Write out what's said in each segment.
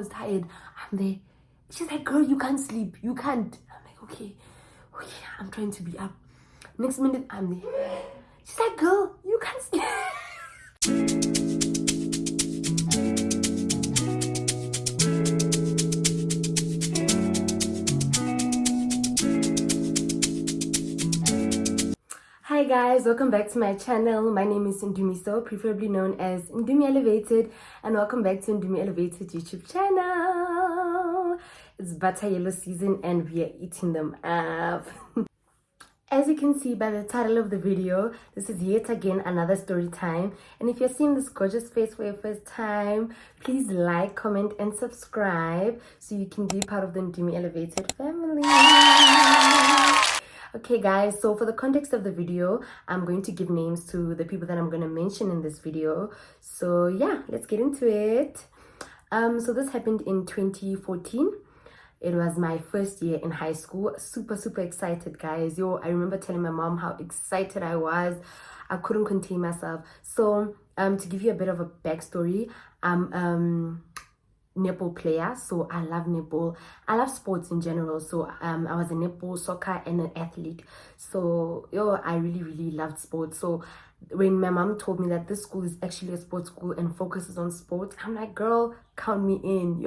was tired. I'm there. She's like, girl, you can't sleep. You can't. I'm like, okay, I'm trying to be up. Next minute, I'm there. She's like, girl, you can't sleep. Hi guys, welcome back to my channel. My name is Ndumi, so preferably known as Ndumi Elevated, and welcome back to Ndumi Elevated YouTube channel. It's butter yellow season and we are eating them up. As you can see by the title of the video, this is yet again another story time. And if you're seeing this gorgeous face for your first time, please like, comment, and subscribe so you can be part of the Ndumi Elevated family. Okay guys, so for the context of the video, I'm going to give names to the people that I'm going to mention in this video. So yeah, let's get into it. So this happened in 2014. It was my first year in high school. Super excited, guys. Yo, I remember telling my mom how excited I was. I couldn't contain myself. So to give you a bit of a backstory, I'm netball player, so I love netball. I love sports in general, so I was a netball, soccer, and an athlete. So I really loved sports. So when my mom told me that this school is actually a sports school and focuses on sports, I'm like, girl, count me in.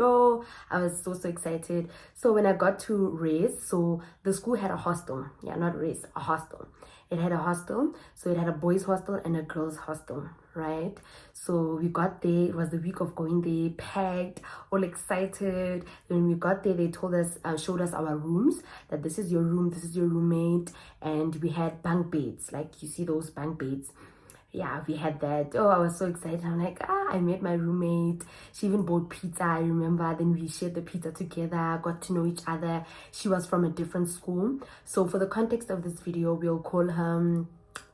I was so excited. So when I got to race, so the school had a hostel. Yeah, not race, a hostel. It had a hostel, so it had a boys hostel and a girls hostel, right? So we got there. It was the week of going there, packed, all excited. When we got there, they told us, showed us our rooms, that this is your room, this is your roommate, and we had bunk beds, like you see those bunk beds. Yeah, we had that. I was so excited. I'm like, I met my roommate. She even bought pizza, I remember. Then we shared the pizza together, got to know each other. She was from a different school. So for the context of this video, we'll call her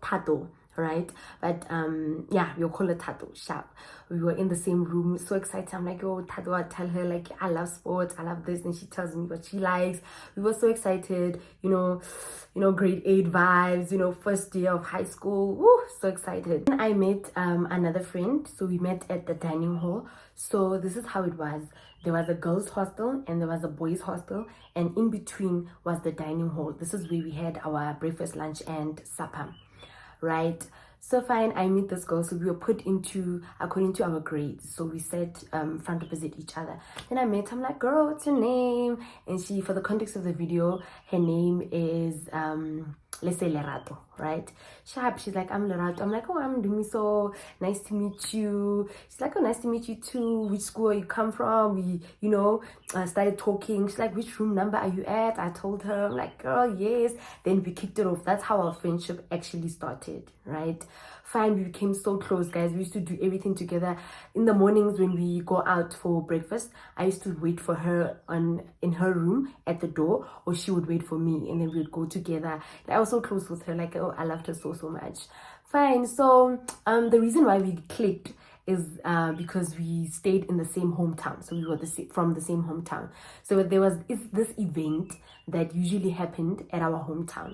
Tato, right? But yeah, we'll call her Tato, sharp. We were in the same room, so excited. I'm like, Tato, I tell her like I love sports, I love this, and she tells me what she likes. We were so excited, grade 8 vibes, first day of high school. Woo, so excited. And I met another friend, so we met at the dining hall. So this is how it was. There was a girls hostel and there was a boys hostel, and in between was the dining hall. This is where we had our breakfast, lunch, and supper, right? So fine, I meet this girl. So we were put into according to our grades. So we sat front opposite each other. Then I met her. I'm like, girl, what's your name? And she, for the context of the video, her name is let's say Lerato, right? Sharp. She's like, I'm Lerato. I'm like, I'm Ndumi. So nice to meet you. She's like, oh, nice to meet you too. Which school you come from? We started talking. She's like, which room number are you at? I told her. I'm like, girl, yes. Then we kicked it off. That's how our friendship actually started, right? Fine, we became so close, guys. We used to do everything together. In the mornings when we go out for breakfast, I used to wait for her in her room at the door, or she would wait for me, and then we'd go together. I was so close with her, like, I loved her so much. Fine. So the reason why we clicked is because we stayed in the same hometown. So we were from the same hometown. So there was this event that usually happened at our hometown.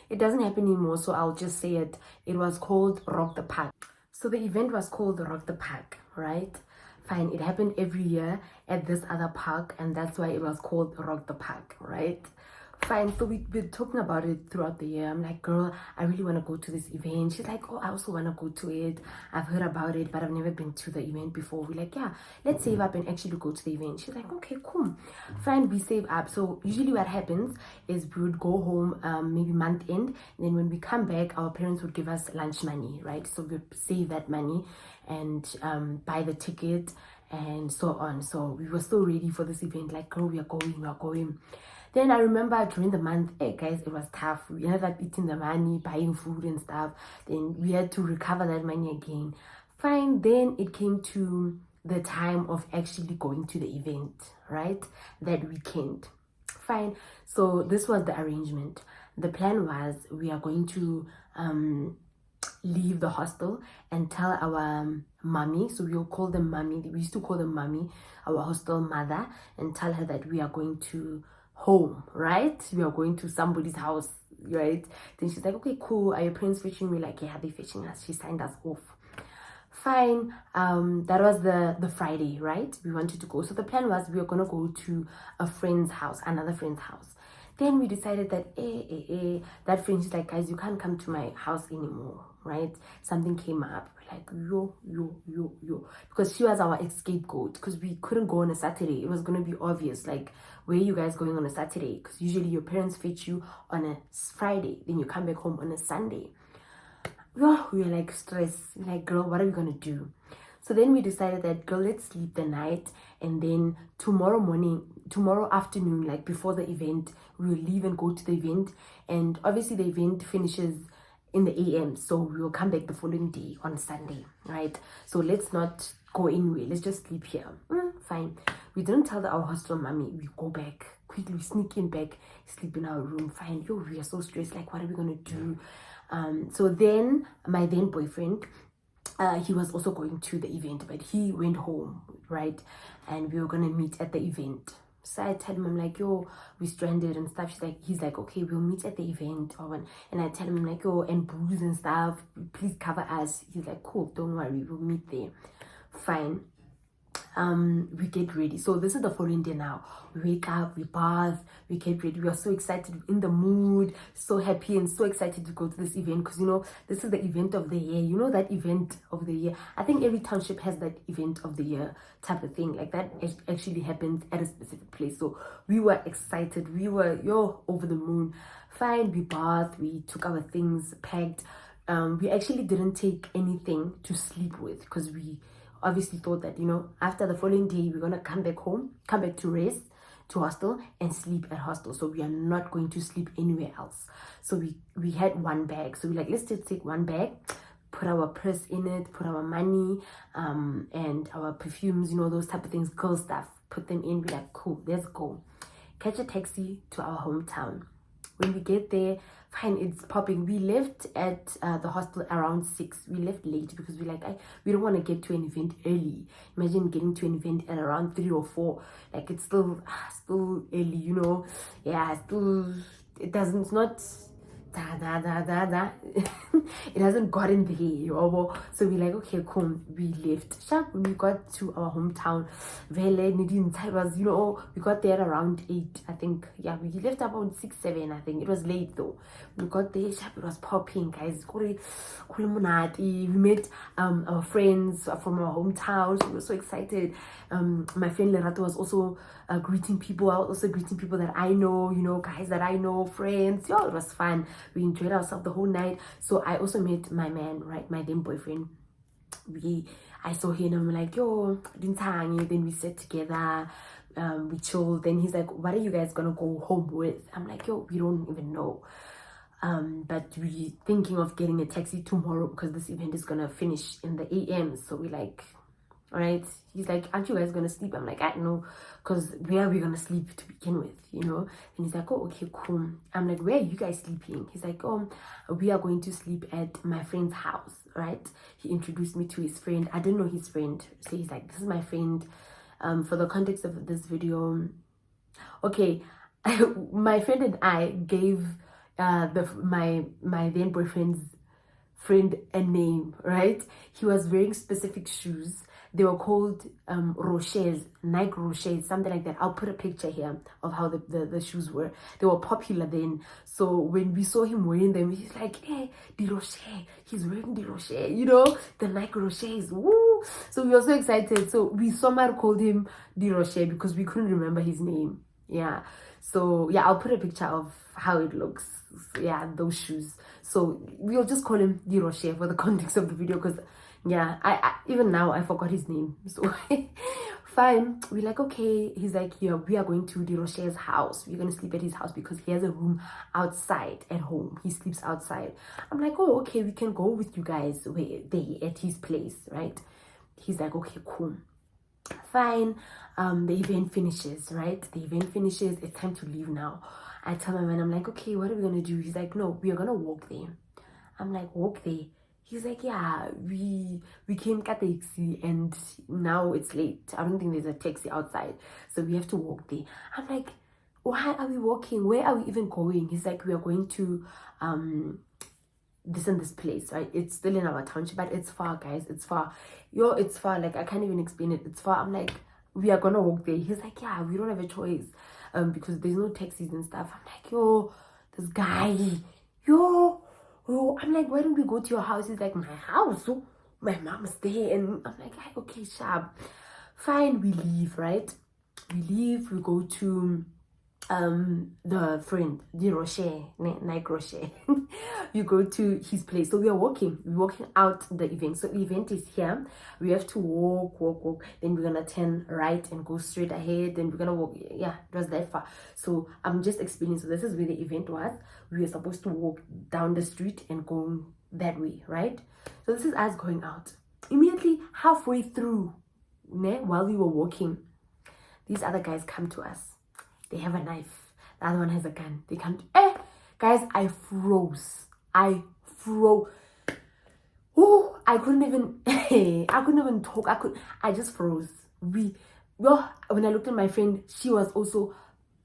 It doesn't happen anymore, so I'll just say it. It was called Rock the Park. So the event was called Rock the Park, right? Fine, it happened every year at this other park, and that's why it was called Rock the Park, right? Fine, so we've been talking about it throughout the year. I'm like, girl, I really want to go to this event. She's like, I also want to go to it. I've heard about it, but I've never been to the event before. We're like, yeah, let's save up and actually go to the event. She's like, okay, cool. Fine, we save up. So usually what happens is we would go home maybe month end, and then when we come back, our parents would give us lunch money, right? So we'd save that money and buy the ticket and so on. So we were so ready for this event, like, girl, we are going. Then I remember during the month, guys, it was tough. We ended up eating the money, buying food and stuff. Then we had to recover that money again. Fine, then it came to the time of actually going to the event, right? That weekend. Fine, so this was the arrangement. The plan was we are going to leave the hostel and tell our mommy. So we'll call them mommy. We used to call them mommy, our hostel mother, and tell her that we are going to home, right? We are going to somebody's house, right? Then she's like, okay, cool, are your parents fetching me? Like, yeah, they're fetching us. She signed us off. Fine. That was the Friday, right? We wanted to go. So the plan was we were gonna go to a friend's house, another friend's house. Then we decided that that friend is like, guys, you can't come to my house anymore, right? Something came up. We're like, yo, because she was our scapegoat, because we couldn't go on a Saturday. It was gonna be obvious, like, where are you guys going on a Saturday? Because usually your parents fetch you on a Friday, then you come back home on a Sunday. Oh, we were like stressed. We're like, girl, what are we gonna do? So then we decided that, girl, let's sleep the night, and then tomorrow afternoon, like before the event, we'll leave and go to the event. And obviously the event finishes in the AM, so we'll come back the following day on Sunday, right? So let's not go anywhere, let's just sleep here. Fine. We didn't tell our hostel mommy. We go back quickly, we sneak in back, sleep in our room. Fine. Yo, we are so stressed, like, what are we gonna do? So then my then boyfriend, he was also going to the event, but he went home, right? And we were gonna meet at the event. So I tell him, I'm like, yo, we stranded and stuff. He's like, okay, we'll meet at the event. And I tell him, like, yo, and booze and stuff, please cover us. He's like, cool, don't worry, we'll meet there. Fine. We get ready. So this is the following day now. We wake up, we bath, we get ready. We are so excited, in the mood, so happy and so excited to go to this event, because, you know, this is the event of the year. You know, that event of the year. I think every township has that event of the year type of thing. Like, that actually happens at a specific place. So we were excited. We were, over the moon. Fine, we bathed, we took our things, packed. We actually didn't take anything to sleep with, because we obviously thought that, you know, after the following day we're gonna come back home, come back to rest, to hostel, and sleep at hostel. So we are not going to sleep anywhere else. So we had one bag. So we're like, let's just take one bag, put our purse in it, put our money, and our perfumes, you know, those type of things, girl stuff, put them in. We're like, cool, let's go. Catch a taxi to our hometown. When we get there, fine, it's popping. We left at the hostel around 6. We left late because we don't want to get to an event early. Imagine getting to an event at around 3 or 4. Like, it's still early, you know. Yeah, it's not it hasn't gotten there. So we're like, okay, cool. We left sharp. When we got to our hometown, was, you know, we got there around 8, I think. Yeah, we left about 6, 7, I think. It was late though. We got there sharp. It was popping, guys. We met our friends from our hometown, so we were so excited. My friend Lerato was also greeting people. I was also greeting people that I know, you know, guys that I know, friends. It was fun. We enjoyed ourselves the whole night. So I also met my man, right, my then boyfriend. I saw him and I'm like, yo, then we sat together, we chilled. Then he's like, what are you guys gonna go home with? I'm like, yo, we don't even know. But we thinking of getting a taxi tomorrow because this event is gonna finish in the AM. So we like, all right. He's like, aren't you guys gonna sleep? I'm like, I don't know, because where are we gonna sleep to begin with, you know? And he's like, oh, okay, cool. I'm like, where are you guys sleeping? He's like, oh, we are going to sleep at my friend's house, right? He introduced me to his friend. I didn't know his friend, so he's like, this is my friend. For the context of this video, okay, my friend and I gave my then boyfriend's friend a name, right? He was wearing specific shoes. They were called Roches, Nike Roches, something like that. I'll put a picture here of how the shoes were. They were popular then. So when we saw him wearing them, he's like, hey, the Roche. He's wearing the Roche, you know, the Nike Roches. Woo! So we were so excited. So we somehow called him the Roche because we couldn't remember his name. Yeah. So yeah, I'll put a picture of how it looks. Yeah, those shoes. So we'll just call him the Roche for the context of the video, because yeah, I even now I forgot his name. So fine, we're like, okay. He's like, yeah, we are going to the Roche's house. We're gonna sleep at his house because he has a room outside at home. He sleeps outside. I'm like, oh, okay, we can go with you guys at his place, right? He's like, okay, cool. Fine. The event finishes, right? The event finishes. It's time to leave now. I tell my man, I'm like, okay, what are we gonna do? He's like, no, we are gonna walk there. I'm like, walk there? He's like, yeah, we came got the taxi and now it's late. I don't think there's a taxi outside, so we have to walk there. I'm like, why are we walking? Where are we even going? He's like, we are going to this and this place, right? It's still in our township, but it's far, guys. It's far. Yo, it's far. Like, I can't even explain it. It's far. I'm like, we are gonna walk there. He's like, yeah, we don't have a choice, because there's no taxis and stuff. I'm like, yo, this guy, yo, I'm like, why don't we go to your house? He's like, my house? Oh, my mom's there. And I'm like, okay, sharp. Fine, we leave, right? We leave, we go to the friend, the Rocher, Nike Rocher. You go to his place. So we're walking out the event. So the event is here. We have to walk. Then we're gonna turn right and go straight ahead. Then we're gonna walk. Yeah, it was that far. So I'm just explaining. So this is where the event was. We were supposed to walk down the street and go that way, right? So this is us going out. Immediately halfway through, while we were walking, these other guys come to us. They have a knife. The other one has a gun. They come to, guys, I froze. Oh, I couldn't even talk. I just froze. When I looked at my friend, she was also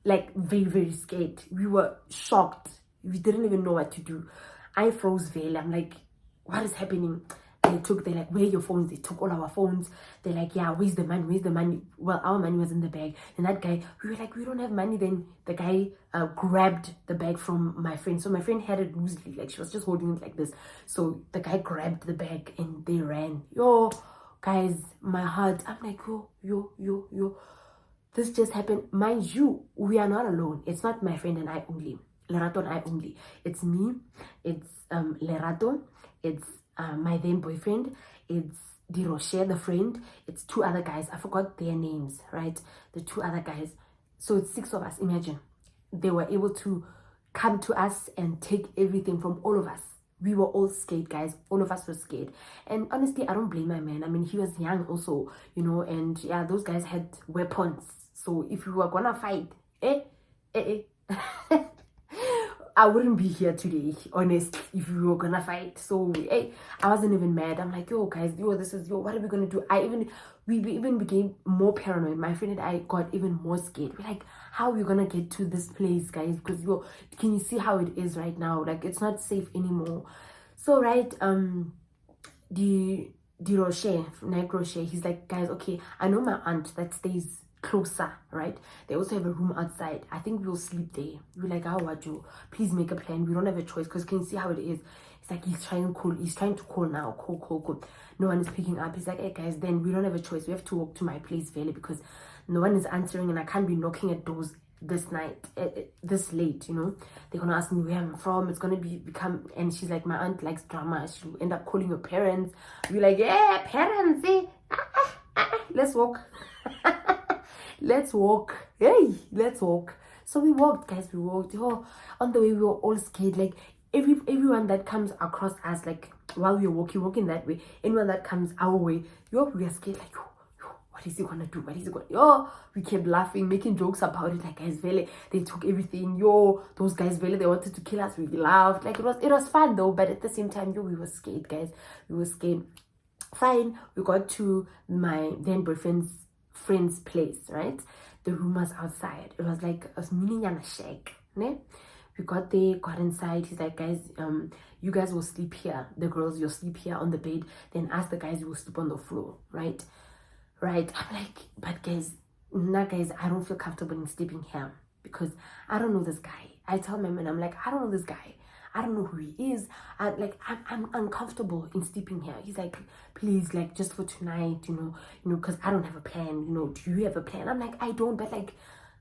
like very, very scared. We were shocked. We didn't even know what to do. I froze very. I'm like, what is happening? They're like, where are your phones? They took all our phones. They're like, yeah, where's the money? Well, our money was in the bag. And that guy, we were like, we don't have money. Then the guy grabbed the bag from my friend. So my friend had it loosely, like she was just holding it like this. So the guy grabbed the bag and they ran. Yo, guys, my heart, I'm like, yo. This just happened. Mind you, we are not alone. It's not my friend and I only. Lerato and I only. It's me. It's Lerato. It's my then boyfriend. It's Di Rocher, the friend. It's two other guys. I forgot their names, right? The two other guys. So it's 6 of us. Imagine. They were able to come to us and take everything from all of us. We were all scared, guys. All of us were scared. And honestly, I don't blame my man. I mean, he was young also, and yeah, those guys had weapons. So if we were gonna fight, I wouldn't be here today, honestly, if we were gonna fight. So, I wasn't even mad. I'm like, yo, guys, what are we gonna do? We even became more paranoid. My friend and I got even more scared. We're like, how are we gonna get to this place, guys? Because, can you see how it is right now? Like, it's not safe anymore. So, right, the Rocher, Nike Rocher, he's like, guys, okay, I know my aunt that stays closer, right? They also have a room outside. I think we'll sleep there. We're like, how would you please make a plan? We don't have a choice, because can you see how it is? It's like he's trying to call now. Call. No one is picking up. He's like, hey guys, then we don't have a choice. We have to walk to my place, Vele, because no one is answering and I can't be knocking at doors this night, this late, They're gonna ask me where I'm from. It's gonna become, and she's like, my aunt likes drama. She'll end up calling your parents. We're like, yeah, parents, let's walk. Let's walk. Let's walk. So we walked, guys. On the way we were all scared. Like everyone that comes across us, like while we were walking that way, anyone that comes our way, we are scared. Like, what is he gonna do? We kept laughing, making jokes about it. Like, guys, Vele, they took everything. Those guys, Vele, they wanted to kill us. We laughed. Like, it was fun though, but at the same time, we were scared, guys. We were scared. Fine, we got to my then boyfriend's friend's place, right? The room was outside. It was like a mini yana shack, ne? We got there, got inside. He's like, guys, you guys will sleep here. The girls, you'll sleep here on the bed. Then ask the guys, you will sleep on the floor, right? I'm like, but guys, I don't feel comfortable in sleeping here because I don't know this guy. I tell my man, I'm like, I don't know this guy. I don't know who he is. I'm uncomfortable in sleeping here. He's like, please, like, just for tonight, because I don't have a plan. Do you have a plan? I'm like, I don't, but like,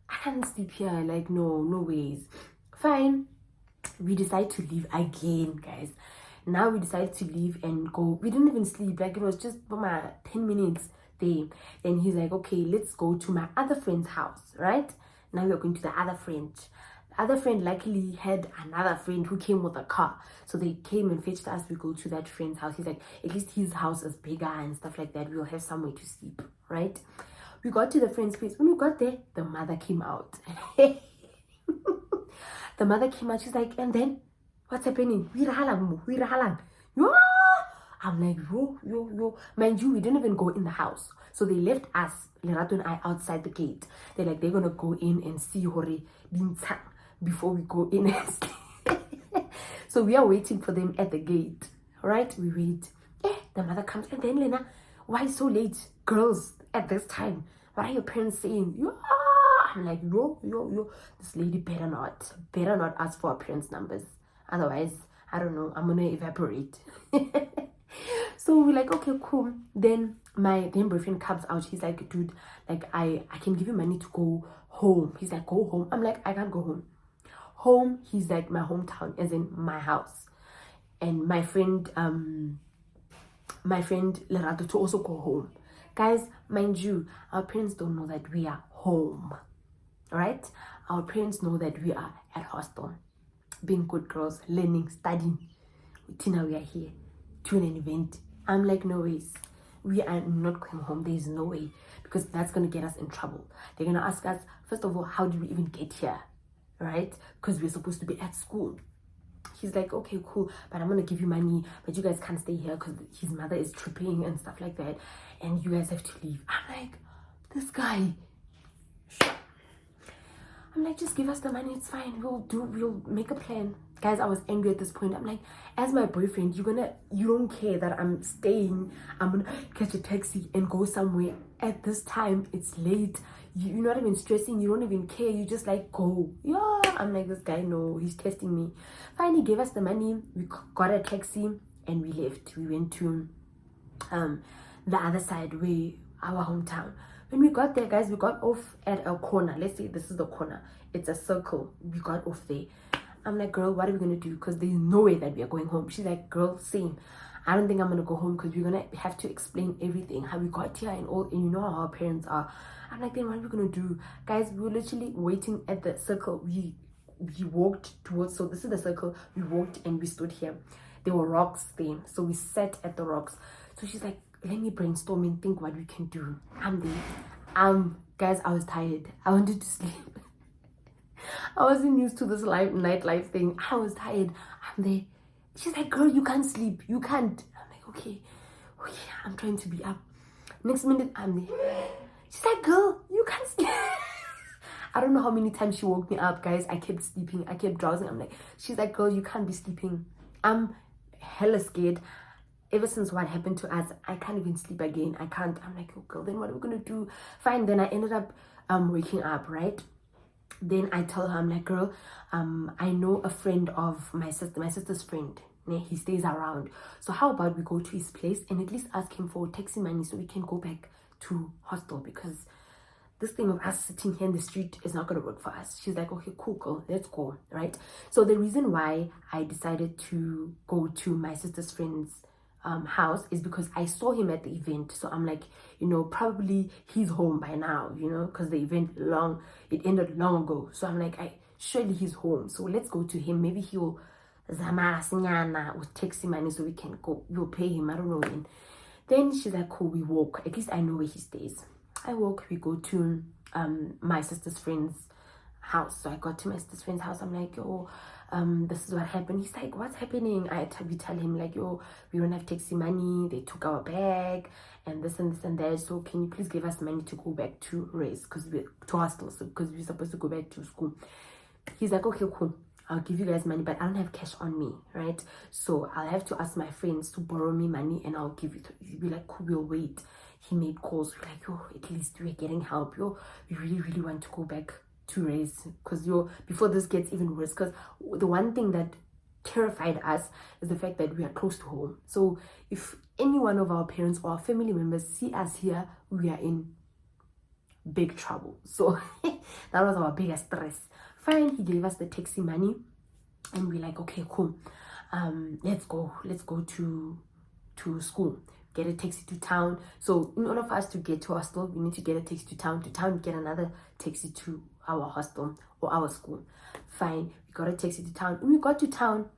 I can't sleep here. Like, no ways. Fine. We decide to leave again, guys. Now we decided to leave and go. We didn't even sleep. Like, it was just for my 10 minutes there. Then he's like, okay, let's go to my other friend's house, right? Now we're going to the other friend. Other friend luckily had another friend who came with a car, so they came and fetched us. We go to that friend's house. He's like, at least his house is bigger and stuff like that. We'll have somewhere to sleep, right? We got to the friend's place. When we got there, the mother came out. The mother came out. She's like, and then what's happening? I'm like, yo. Mind you, we didn't even go in the house. So they left us, Lerato and I, outside the gate. They're like, they're gonna go in and see Hori Bintang before we go in and sleep. So we are waiting for them at the gate, right? We wait. The mother comes, and then Lena, why so late? Girls, at this time, what are your parents saying? I'm like, yo, this lady better not ask for our parents' numbers. Otherwise, I don't know, I'm gonna evaporate. So we're like, okay, cool. Then my then boyfriend comes out. He's like, dude, like I can give you money to go home. He's like, go home. I'm like, I can't go home. Home, he's like, my hometown, as in my house. And my friend Lerato to also go home. Guys, mind you, our parents don't know that we are home. Right? Our parents know that we are at hostel, being good girls, learning, studying. Tina, we are here to an event. I'm like, no ways. We are not going home. There is no way, because that's going to get us in trouble. They're going to ask us, first of all, how did we even get here? Right? Because we're supposed to be at school. He's like, okay, cool, but I'm gonna give you money, but you guys can't stay here because his mother is tripping and stuff like that, and you guys have to leave. I'm like, this guy. I'm like, just give us the money, it's fine, we'll make a plan. Guys, I was angry at this point. I'm like, as my boyfriend, you don't care that I'm staying. I'm gonna catch a taxi and go somewhere at this time. It's late. You're not even stressing. You don't even care. You just like, go. Yeah. I'm like, this guy, no, he's testing me. Finally gave us the money. We got a taxi and we left. We went to the other side, where our hometown. When we got there, guys, we got off at a corner. Let's say this is the corner. It's a circle. We got off there. I'm like, girl, what are we gonna do? Because there's no way that we are going home. She's like, girl, same. I don't think I'm gonna go home, because we're gonna have to explain everything, how we got here and all, and you know how our parents are. I'm like, then what are we gonna do? Guys, we were literally waiting at the circle. We walked towards, so this is the circle. We walked and we stood here. There were rocks there, so we sat at the rocks. So she's like, let me brainstorm and think what we can do. I'm there. Guys, I was tired. I wanted to sleep. I wasn't used to this nightlife thing. I was tired. I'm there. She's like, girl, you can't sleep. You can't. I'm like, okay, I'm trying to be up. Next minute, I'm there. She's like, girl, you can't sleep. I don't know how many times she woke me up, guys. I kept sleeping. I kept drowsing. I'm like, she's like, girl, you can't be sleeping. I'm hella scared. Ever since what happened to us, I can't even sleep again. I can't. I'm like, oh, girl, then what are we going to do? Fine. Then I ended up waking up, right? Then I tell her, I'm like, girl, I know a friend of my sister's friend. He stays around. So how about we go to his place and at least ask him for taxi money so we can go back to hostel, because this thing of us sitting here in the street is not going to work for us. She's like, okay, cool, girl, let's go, right? So the reason why I decided to go to my sister's friend's house is because I saw him at the event. So I'm like, you know, probably he's home by now, you know, because the event it ended long ago. So I'm like, surely he's home. So let's go to him. Maybe he'll zama sinyana with taxi money so we can go. We'll pay him. I don't know when. Then she's like, cool, we walk. At least I know where he stays. I walk. We go to my sister's friend's house. So I got to my sister's friend's house. I'm like, yo, this is what happened. He's like, what's happening? We tell him like, yo, we don't have taxi money. They took our bag and this and this and that. So can you please give us money to go back to race, because we're to hostels, because we're supposed to go back to school. He's like, okay, cool, I'll give you guys money, but I don't have cash on me, right? So I'll have to ask my friends to borrow me money and I'll give it. You'll be like, cool, we'll wait. He made calls. We're like, yo, at least we're getting help. Yo, we really want to go back to race, because before this gets even worse, because the one thing that terrified us is the fact that we are close to home. So if any one of our parents or our family members see us here, we are in big trouble. So that was our biggest stress. Fine, he gave us the taxi money and we're like, okay, cool, let's go to school, get a taxi to town. So in order for us to get to hostel, we need to get a taxi to town get another taxi to our hostel or our school. Fine, we got a taxi to town. When we got to town,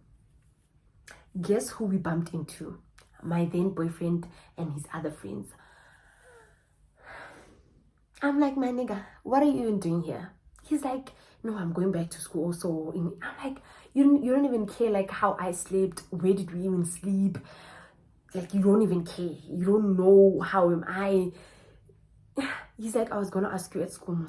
guess who we bumped into? My then boyfriend and his other friends. I'm like, my nigga, what are you even doing here? He's like, no, I'm going back to school. So I'm like, you don't even care like how I slept. Where did we even sleep? Like, you don't even care. You don't know how am I. He's like, I was gonna ask you at school.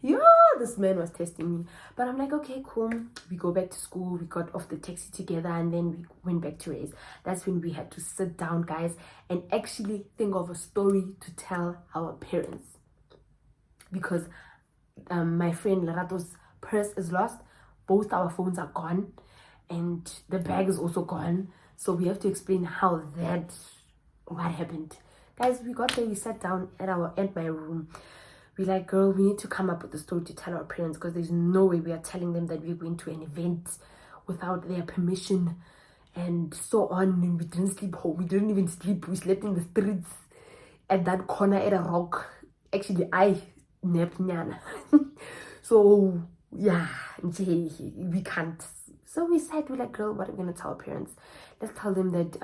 Yo, this man was testing me. But I'm like, okay, cool. We go back to school. We got off the taxi together and then we went back to race. That's when we had to sit down, guys, and actually think of a story to tell our parents. Because my friend Larato's purse is lost. Both our phones are gone. And the bag is also gone. So we have to explain what happened. Guys, we got there. We sat down at my room. We're like, girl, we need to come up with a story to tell our parents, because there's no way we are telling them that we're going to an event without their permission and so on. And we didn't sleep home. We didn't even sleep. We slept in the streets at that corner at a rock. Actually, I napped nyana. So yeah, we can't. So we said, we're like, girl, what are we gonna tell our parents? Let's tell them that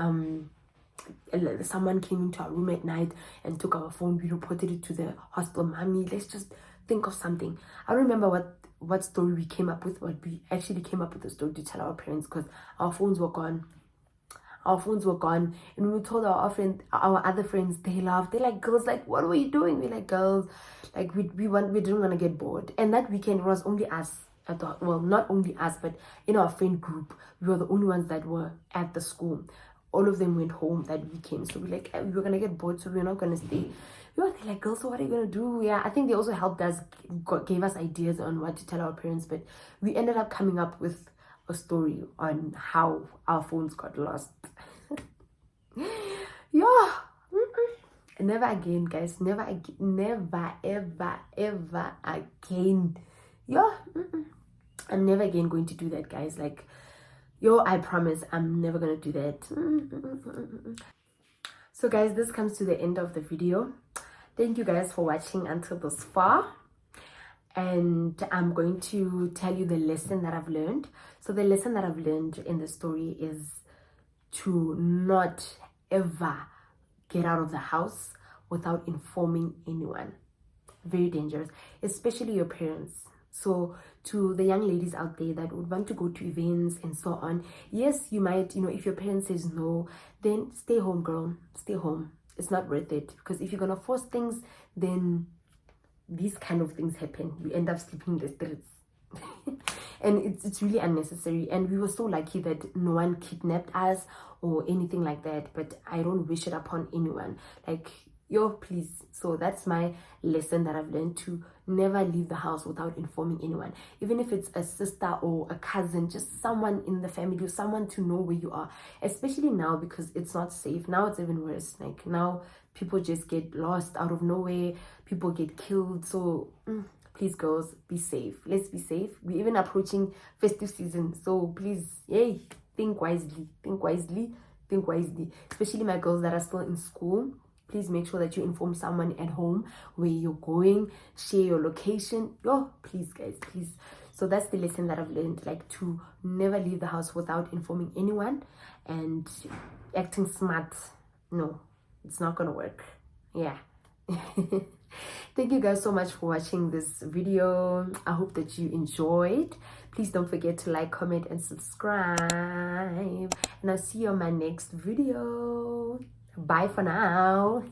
someone came into our room at night and took our phone. We reported it to the hostel. Mommy, let's just think of something. I don't remember what story we came up with, but we actually came up with a story to tell our parents, because our phones were gone. And when we told our other friends, they laughed. They're like, girls, like, what were you doing? We're like, girls, like, we didn't want to get bored. And that weekend, it was only us well, not only us, but in our friend group, we were the only ones that were at the school. All of them went home that weekend. So we're like, we were gonna get bored, so we're not gonna stay. They're like, girls, so what are you gonna do? Yeah, I think they also helped us, gave us ideas on what to tell our parents, but we ended up coming up with a story on how our phones got lost. Yeah. Never again, guys. Never ever again. Yeah. I'm never again going to do that, guys. Like, I promise I'm never gonna do that. So guys, this comes to the end of the video. Thank you guys for watching until this far, and I'm going to tell you the lesson that I've learned. So the lesson that I've learned in the story is to not ever get out of the house without informing anyone. Very dangerous, especially your parents. So to the young ladies out there that would want to go to events and so on, yes, you might, if your parents says no, then stay home, girl. Stay home. It's not worth it, because if you're gonna force things, then these kind of things happen. You end up sleeping in the streets. And it's really unnecessary. And we were so lucky that no one kidnapped us or anything like that, but I don't wish it upon anyone. Like, please. So that's my lesson that I've learned, to never leave the house without informing anyone, even if it's a sister or a cousin, just someone in the family, or someone to know where you are, especially now, because it's not safe. Now it's even worse. Like, now people just get lost out of nowhere, people get killed. So please, girls, be safe. Let's be safe. We're even approaching festive season, so please, think wisely, especially my girls that are still in school. Please make sure that you inform someone at home where you're going, share your location. Please, guys, please. So that's the lesson that I've learned, like, to never leave the house without informing anyone, and acting smart. No, it's not gonna work. Yeah. Thank you guys so much for watching this video. I hope that you enjoyed. Please don't forget to like, comment, and subscribe. And I'll see you on my next video. Bye for now.